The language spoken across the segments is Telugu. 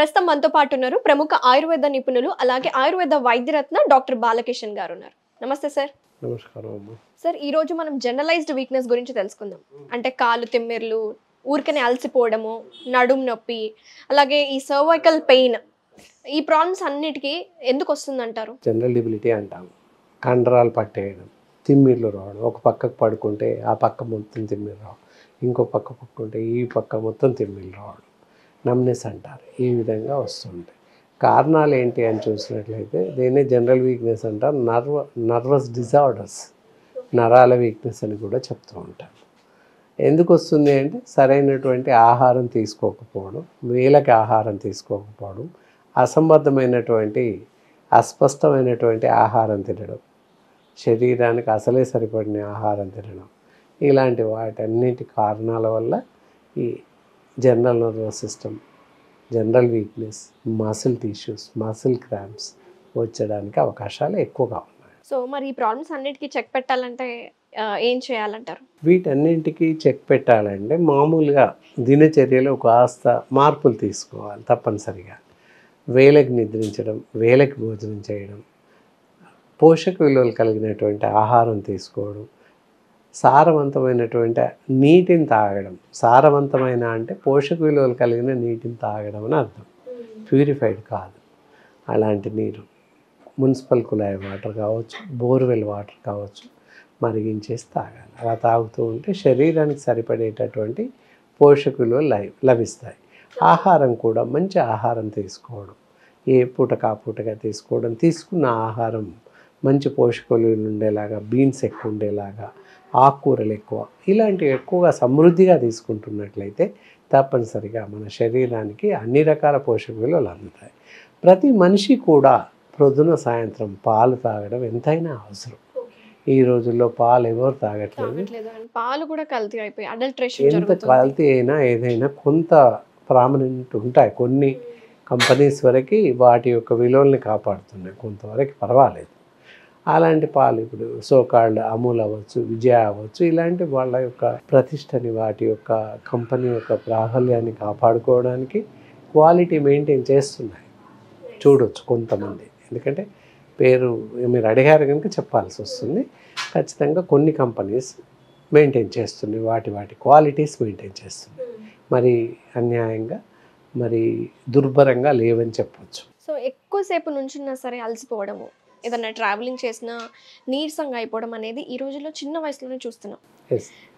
ప్రస్తుతం మనతో పాటు ఉన్నారు ప్రముఖ ఆయుర్వేద నిపుణులు అలాగే ఆయుర్వేద వైద్యరత్న డాక్టర్ బాలకిషన్ గారు ఉన్నారు. నమస్తే సార్. నమస్కారం అమ్మ. సార్, ఈ రోజు మనం జనరలైజ్డ్ వీక్నెస్ గురించి తెలుసుకుందాం. అంటే కాలు తిమ్మిర్లు, ఊరికనే అలసిపోవడము, నడుము నొప్పి, అలాగే ఈ సర్వైకల్ పెయిన్, ఈ ప్రాబ్లమ్స్ అన్నిటికీ ఎందుకు వస్తుందంటారు? జనరల్ డిబిలిటీ అంటాం. కండరాలు పట్టేయడం, తిమ్మిర్లు రావడం, ఒక పక్కకు పడుకుంటే ఆ పక్క మొత్తం తిమ్మిర్లు రావడం, ఇంకో పక్క పడుకుంటే ఈ పక్క మొత్తం తిమ్మిర్లు రావడం, నమ్నెస్ అంటారు. ఈ విధంగా వస్తుంటాయి. కారణాలు ఏంటి అని చూసినట్లయితే దీన్ని జనరల్ వీక్నెస్ అంటారు. నర్వస్ డిజార్డర్స్, నరాల వీక్నెస్ అని కూడా చెప్తూ ఉంటారు. ఎందుకు వస్తుంది అంటే సరైనటువంటి ఆహారం తీసుకోకపోవడం, వేళకి ఆహారం తీసుకోకపోవడం, అసంబద్ధమైనటువంటి అస్పష్టమైనటువంటి ఆహారం తినడం, శరీరానికి అసలే సరిపడిన ఆహారం తినడం, ఇలాంటి వాటన్నిటి కారణాల వల్ల ఈ general nervous system, general weakness, muscle tissues, muscle cramps వచ్చడానికి అవకాశాలు ఎక్కువగా ఉన్నాయి. సో మరి ఈ ప్రాబ్లమ్స్ అన్నిటికీ చెక్ పెట్టాలంటే ఏం చేయాలంటారు? వీటన్నింటికి చెక్ పెట్టాలంటే మామూలుగా దినచర్యలో కాస్త మార్పులు తీసుకోవాలి తప్పనిసరిగా. వేళకి నిద్రించడం, వేళకి భోజనం చేయడం, పోషక విలువలు కలిగినటువంటి ఆహారం తీసుకోవడం, సారవంతమైనటువంటి నీటిని తాగడం. సారవంతమైన అంటే పోషక విలువలు కలిగిన నీటిని తాగడం అని అర్థం, ప్యూరిఫైడ్ కాదు. అలాంటి నీరు మున్సిపల్ కుళాయి వాటర్ కావచ్చు, బోర్వెల్ వాటర్ కావచ్చు, మరిగించేసి తాగాలి. అలా తాగుతూ ఉంటే శరీరానికి సరిపడేటటువంటి పోషక విలువలు లభిస్తాయి. ఆహారం కూడా మంచి ఆహారం తీసుకోవడం, ఏ పూట కాపూటగా తీసుకోవడం, తీసుకున్న ఆహారం మంచి పోషక విలువలు ఉండేలాగా, బీన్స్ ఎక్కువ ఉండేలాగా, ఆకుకూరలు ఎక్కువ, ఇలాంటివి ఎక్కువగా సమృద్ధిగా తీసుకుంటున్నట్లయితే తప్పనిసరిగా మన శరీరానికి అన్ని రకాల పోషక విలువలు అందుతాయి. ప్రతి మనిషి కూడా ప్రొద్దున సాయంత్రం పాలు తాగడం ఎంతైనా అవసరం. ఈ రోజుల్లో పాలు ఎవరు తాగట్లేదు. పాలు కూడా కల్తీ అయిపోయి అడల్ట్రేషన్ ఎంత జరుగుతుంది. కల్తీ అయినా ఏదైనా కొంత ప్రామినెంట్ ఉంటాయి. కొన్ని కంపెనీస్ వరకు వాటి యొక్క విలువల్ని కాపాడుతున్నాయి, కొంతవరకు పర్వాలేదు. అలాంటి పాలు ఇప్పుడు సోకాల్డ్ అమూల్ అవ్వచ్చు, విజయ అవ్వచ్చు, ఇలాంటి వాళ్ళ యొక్క ప్రతిష్టని, వాటి యొక్క కంపెనీ యొక్క ప్రాబల్యాన్ని కాపాడుకోవడానికి క్వాలిటీ మెయింటైన్ చేస్తున్నాయి. చూడవచ్చు కొంతమంది, ఎందుకంటే పేరు మీరు అడిగారు కనుక చెప్పాల్సి వస్తుంది. ఖచ్చితంగా కొన్ని కంపెనీస్ మెయింటైన్ చేస్తున్నాయి, వాటి క్వాలిటీస్ మెయింటైన్ చేస్తున్నాయి. మరి అన్యాయంగా, మరి దుర్భరంగా లేవని చెప్పవచ్చు. సో ఎక్కువసేపు నుంచున్నా సరే అలసిపోవడము, ఏదన్నా ట్రావెలింగ్ చేసినా నీరసంగా అయిపోవడం అనేది ఈ రోజుల్లో చిన్న వయసులోనే చూస్తున్నాం.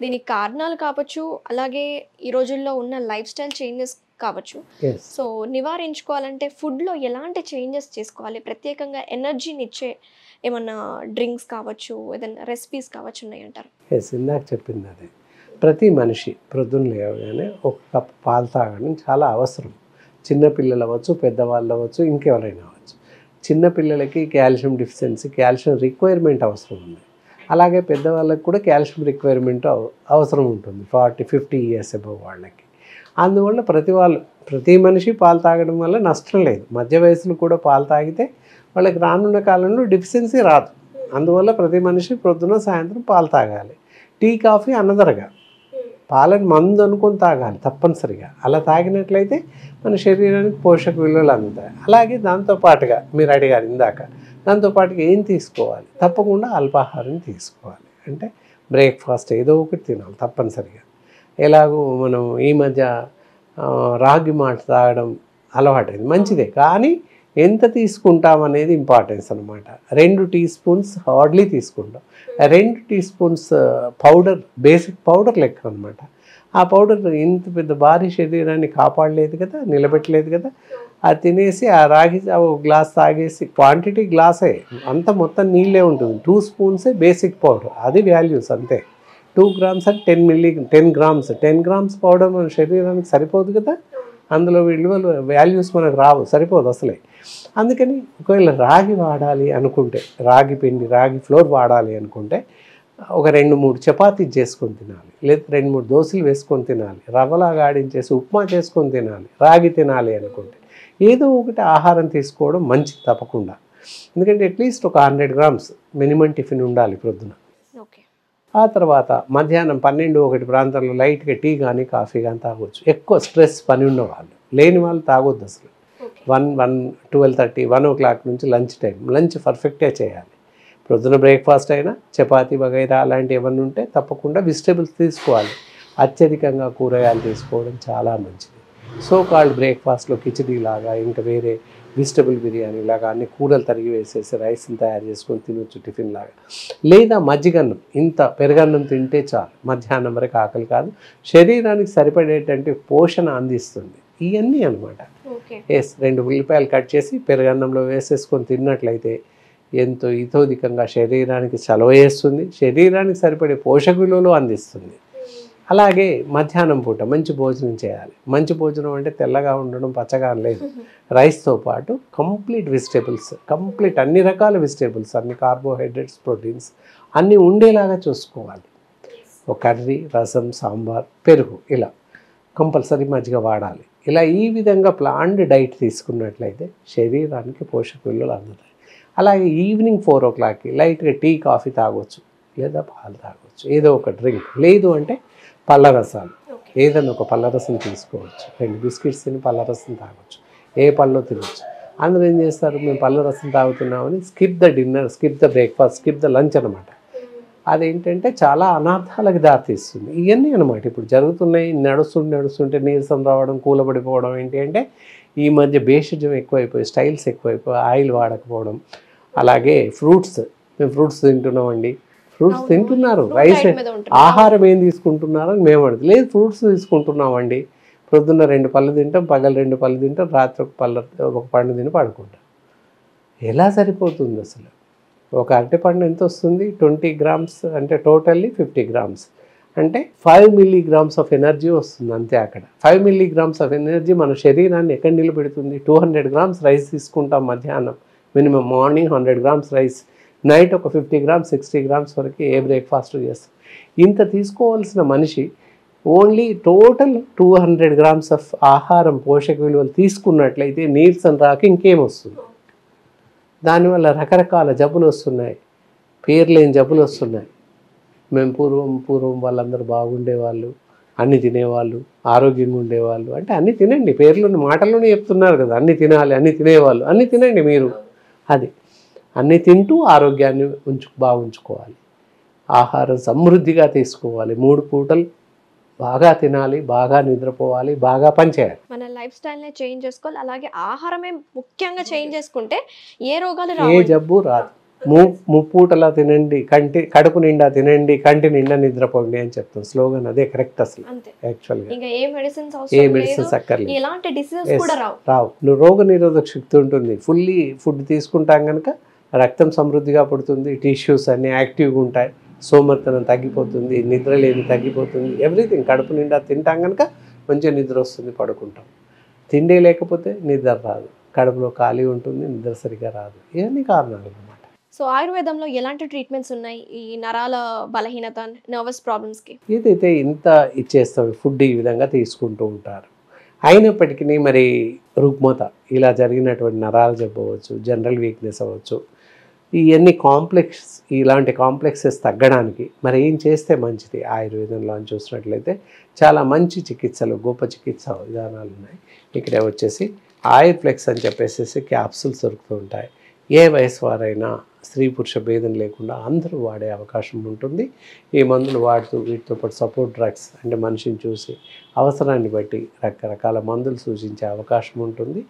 దీనికి కారణాలు కావచ్చు, అలాగే ఈ రోజుల్లో ఉన్న లైఫ్ స్టైల్ చేంజెస్ కావచ్చు. సో నివారించుకోవాలంటే ఫుడ్లో ఎలాంటి చేంజెస్ చేసుకోవాలి? ప్రత్యేకంగా ఎనర్జీని ఇచ్చే ఏమన్నా డ్రింక్స్ కావచ్చు, ఏదైనా రెసిపీస్ కావచ్చు ఉన్నాయంటారు? ఇందాక చెప్పింది అదే. ప్రతి మనిషి ప్రొద్దున లేవగానే ఒక కప్ పాలు తాగడం చాలా అవసరం. చిన్నపిల్లలు అవ్వచ్చు, పెద్దవాళ్ళు అవ్వచ్చు, ఇంకెవరైనా అవ్వచ్చు. చిన్నపిల్లలకి కాల్షియం డిఫిషియన్సీ, కాల్షియం రిక్వైర్మెంట్ అవసరం ఉంది. అలాగే పెద్దవాళ్ళకి కూడా కాల్షియం రిక్వైర్మెంట్ అవసరం ఉంటుంది, 40-50 ఇయర్స్ అబవ్ వాళ్ళకి. అందువల్ల ప్రతి మనిషి పాలు తాగడం వల్ల నష్టం లేదు. మధ్య వయసులో కూడా పాలు తాగితే వాళ్ళకి రానున్న కాలంలో డిఫిషియన్సీ రాదు. అందువల్ల ప్రతి మనిషి ప్రొద్దున సాయంత్రం పాలు తాగాలి. టీ, కాఫీ అనదరగా, పాలని మందు అనుకొని తాగాలి తప్పనిసరిగా. అలా తాగినట్లయితే మన శరీరానికి పోషక విలువలు అందుతాయి. అలాగే దాంతోపాటుగా మీరు అడిగారు ఇందాక, దాంతోపాటుగా ఏం తీసుకోవాలి? తప్పకుండా అల్పాహారం తీసుకోవాలి. అంటే బ్రేక్ఫాస్ట్ ఏదో ఒకటి తినాలి తప్పనిసరిగా. ఎలాగో మనం ఈ మధ్య రాగి మాల్ట్ తాగడం అలవాటైంది, మంచిదే. కానీ ఎంత తీసుకుంటామనేది ఇంపార్టెన్స్ అనమాట. 2 టీ స్పూన్స్ హార్డ్లీ తీసుకుంటాం. 2 teaspoons powder, basic powder లెక్క అనమాట. ఆ పౌడర్ ఇంత పెద్ద భారీ శరీరాన్ని కాపాడలేదు కదా, నిలబెట్టలేదు కదా. అది తినేసి ఆ రాగి ఒక గ్లాస్ తాగేసి, క్వాంటిటీ గ్లాసే, అంత మొత్తం నీళ్ళే ఉంటుంది. 2 స్పూన్సే బేసిక్ పౌడర్, అది వాల్యూస్ అంతే. 2 గ్రామ్స్ అంటే 10 గ్రామ్స్. 10 గ్రామ్స్ పౌడర్ మన శరీరానికి సరిపోదు కదా. అందులో విలువలు వాల్యూస్ మనకు రావు, సరిపోదు అసలే. అందుకని ఒకవేళ రాగి వాడాలి అనుకుంటే, రాగి పిండి, రాగి ఫ్లోర్ వాడాలి అనుకుంటే ఒక 2-3 చపాతీ చేసుకొని తినాలి, లేదా 2-3 దోశలు వేసుకొని తినాలి, రవ్వలాగా ఆడించేసి ఉప్మా చేసుకొని తినాలి. రాగి తినాలి అనుకుంటే ఏదో ఒకటి ఆహారం తీసుకోవడం మంచిది తప్పకుండా. ఎందుకంటే అట్లీస్ట్ ఒక 100 గ్రామ్స్ మినిమం టిఫిన్ ఉండాలి ప్రొద్దున. ఆ తర్వాత మధ్యాహ్నం 12-1 ప్రాంతంలో లైట్గా టీ కానీ కాఫీ కానీ తాగొచ్చు. ఎక్కువ స్ట్రెస్ పని ఉన్నవాళ్ళు, లేని వాళ్ళు తాగొద్దు అసలు. 12:30 1 o'clock నుంచి లంచ్ టైం. లంచ్ పర్ఫెక్ట్గా చేయాలి. ప్రొద్దున బ్రేక్ఫాస్ట్ అయినా చపాతీ వగైరా అలాంటివి ఏమన్నా ఉంటే తప్పకుండా వెజిటేబుల్స్ తీసుకోవాలి. అత్యధికంగా కూరగాయలు తీసుకోవడం చాలా మంచిది. సో కాల్డ్ బ్రేక్ఫాస్ట్లో కిచిడీ లాగా ఇంకా వేరే వెజిటబుల్ బిర్యానీ లాగా అన్ని కూరలు తరిగి వేసేసి రైస్ని తయారు చేసుకొని తినొచ్చు టిఫిన్ లాగా. లేదా మజ్జిగన్నం, ఇంత పెరుగన్నం తింటే చాలు, మధ్యాహ్నం వరకు ఆకలి కాదు, శరీరానికి సరిపడేటువంటి పోషణ అందిస్తుంది. ఇవన్నీ అనమాట. ఎస్, 2 ఉల్లిపాయలు కట్ చేసి పెరుగన్నంలో వేసేసుకొని తిన్నట్లయితే ఎంతో ఇతోధికంగా శరీరానికి చలవ చేస్తుంది, శరీరానికి సరిపడే పోషక విలువలు అందిస్తుంది. అలాగే మధ్యాహ్నం పూట మంచి భోజనం చేయాలి. మంచి భోజనం అంటే తెల్లగా ఉండడం, పచ్చగా లేదు. రైస్తో పాటు కంప్లీట్ వెజిటేబుల్స్, కంప్లీట్ అన్ని రకాల వెజిటేబుల్స్, అన్ని కార్బోహైడ్రేట్స్, ప్రోటీన్స్ అన్నీ ఉండేలాగా చూసుకోవాలి. ఒక కర్రీ, రసం, సాంబార్, పెరుగు ఇలా కంపల్సరీ మజ్జిగ వాడాలి. ఇలా ఈ విధంగా ప్లాన్డ్ డైట్ తీసుకున్నట్లయితే శరీరానికి పోషక విలువలు అందుతాయి. అలాగే ఈవినింగ్ 4 o'clockకి లైట్గా టీ, కాఫీ తాగొచ్చు, లేదా పాలు తాగొచ్చు, ఏదో ఒక డ్రింక్. లేదు అంటే పళ్ళ రసాలు, ఏదైనా ఒక పళ్ళ రసం తీసుకోవచ్చు. 2 బిస్కెట్స్ తిని పళ్ళ రసం తాగొచ్చు, ఏ పళ్ళో తినవచ్చు. అందరూ ఏం చేస్తారు, మేము పళ్ళ రసం తాగుతున్నామని skip the dinner, skip the breakfast, skip the lunch అనమాట. అదేంటంటే చాలా అనార్థాలకు దారితీస్తుంది. ఇవన్నీ అనమాట ఇప్పుడు జరుగుతున్నాయి. నడుస్తుంటే నీరసం రావడం, కూలబడిపోవడం. ఏంటి అంటే ఈ మధ్య భేషజం ఎక్కువైపోయి, స్టైల్స్ ఎక్కువైపోయి, ఆయిల్ వాడకపోవడం. అలాగే ఫ్రూట్స్, మేము ఫ్రూట్స్ తింటున్నామండి, ఫ్రూట్స్ తింటున్నారు, రైస్ ఆహారం ఏం తీసుకుంటున్నారని మేము అడుగుతాం. లేదు, ఫ్రూట్స్ తీసుకుంటున్నామండి, ప్రొద్దున్న 2 పళ్ళు తింటాం, పగలు 2 పళ్ళు తింటాం, రాత్రి ఒక పండు తిని పడుకుంటాం. ఎలా సరిపోతుంది అసలు? ఒక అరటిపండు ఎంత వస్తుంది? 20 grams, అంటే టోటల్లీ 50 grams, అంటే 5 milligrams ఆఫ్ ఎనర్జీ వస్తుంది అంతే. అక్కడ 5 milligrams ఆఫ్ ఎనర్జీ మన శరీరాన్ని ఎక్కడ నిలబెడుతుంది? 200 grams రైస్ తీసుకుంటాం మధ్యాహ్నం, minimum morning 100 grams rice, night ఒక 50 grams 60 grams వరకు ఏ బ్రేక్ఫాస్ట్ చేస్తాం. ఇంత తీసుకోవాల్సిన మనిషి ఓన్లీ టోటల్ 200 grams ఆఫ్ ఆహారం, పోషక విలువలు తీసుకున్నట్లయితే నీరసం రాక ఇంకేం వస్తుంది? దానివల్ల రకరకాల జబ్బులు వస్తున్నాయి, పేర్లేని జబ్బులు వస్తున్నాయి. మేము పూర్వం వాళ్ళందరూ బాగుండేవాళ్ళు, అన్నీ తినేవాళ్ళు, ఆరోగ్యంగా ఉండేవాళ్ళు. అంటే అన్నీ తినండి, పేర్లోని మాటల్లోనే చెప్తున్నారు కదా, అన్నీ తినాలి, అన్నీ తినేవాళ్ళు, అన్నీ తినండి మీరు. అది అన్నీ తింటూ ఆరోగ్యాన్ని బాగుంచుకోవాలి. ఆహారం సమృద్ధిగా తీసుకోవాలి, 3 పూటలు బాగా తినాలి, బాగా నిద్రపోవాలి, బాగా పనిచేయాలి. మన లైఫ్ స్టైల్ని చేంజ్ చేసుకోవాలి. అలాగే ఆహారమే ముఖ్యంగా చేంజ్ చేసుకుంటే ఏ రోగాలు ఏ జబ్బు రాదు. 3 పూటలా తినండి, కడుపు నిండా తినండి, కంటి నిండా నిద్రపోండి అని చెప్తాం. స్లోగన్ అదే, కరెక్ట్. అసలు యాక్చువల్గా ఏ మెడిసిన్స్ అక్కర్లేదు, ఎలాంటి డిసీజెస్ కూడా రావు. నువ్వు రోగ నిరోధక శక్తి ఉంటుంది. ఫుల్లీ ఫుడ్ తీసుకుంటాం కనుక రక్తం సమృద్ధిగా పడుతుంది, టిష్యూస్ అన్నీ యాక్టివ్గా ఉంటాయి, సోమర్తనం తగ్గిపోతుంది, నిద్రలేని తగ్గిపోతుంది, ఎవ్రీథింగ్. కడుపు నిండా తింటాం కనుక మంచిగా నిద్ర వస్తుంది, పడుకుంటాం. తిండే లేకపోతే నిద్ర రాదు, కడుపులో ఖాళీ ఉంటుంది, నిద్ర సరిగా రాదు. ఇవన్నీ కారణాలు అన్నమాట. సో ఆయుర్వేదంలో ఎలాంటి ట్రీట్మెంట్స్ ఉన్నాయి ఈ నరాల బలహీనత, నర్వస్ ప్రాబ్లమ్స్కి? ఏదైతే ఇంత ఇచ్చేస్తాం, ఫుడ్ ఈ విధంగా తీసుకుంటూ ఉంటారు. అయినప్పటికీ మరి రుగ్మత, ఇలా జరిగినటువంటి నరాల జబ్బు అవ్వచ్చు, జనరల్ వీక్నెస్ అవ్వచ్చు, ఇవన్నీ ఇలాంటి కాంప్లెక్సెస్ తగ్గడానికి మరి ఏం చేస్తే మంచిది? ఆయుర్వేదంలో అని చూసినట్లయితే చాలా మంచి చికిత్సలు, గొప్ప చికిత్స విధానాలు ఉన్నాయి. ఇక్కడ వచ్చేసి ఆయుర్ఫ్లెక్స్ అని చెప్పేసి క్యాప్సూల్స్ దొరుకుతూ ఉంటాయి. ఏ వయసు వారైనా, స్త్రీ పురుష భేదం లేకుండా అందరూ వాడే అవకాశం ఉంటుంది. ఈ మందులు వాడుతూ వీటితో పాటు సపోర్ట్ డ్రగ్స్, అంటే మనిషిని చూసి అవసరాన్ని బట్టి రకరకాల మందులు సూచించే అవకాశం ఉంటుంది.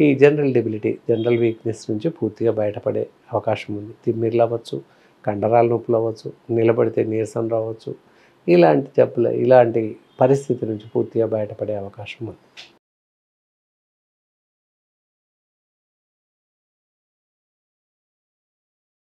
ఈ జనరల్ వీక్నెస్ నుంచి పూర్తిగా బయటపడే అవకాశం ఉంది. తిమ్మిర్లు అవ్వచ్చు, కండరాల నొప్పులు అవ్వచ్చు, నిలబడితే నీరసం రావచ్చు. ఇలాంటి పరిస్థితి నుంచి పూర్తిగా బయటపడే అవకాశం ఉంది.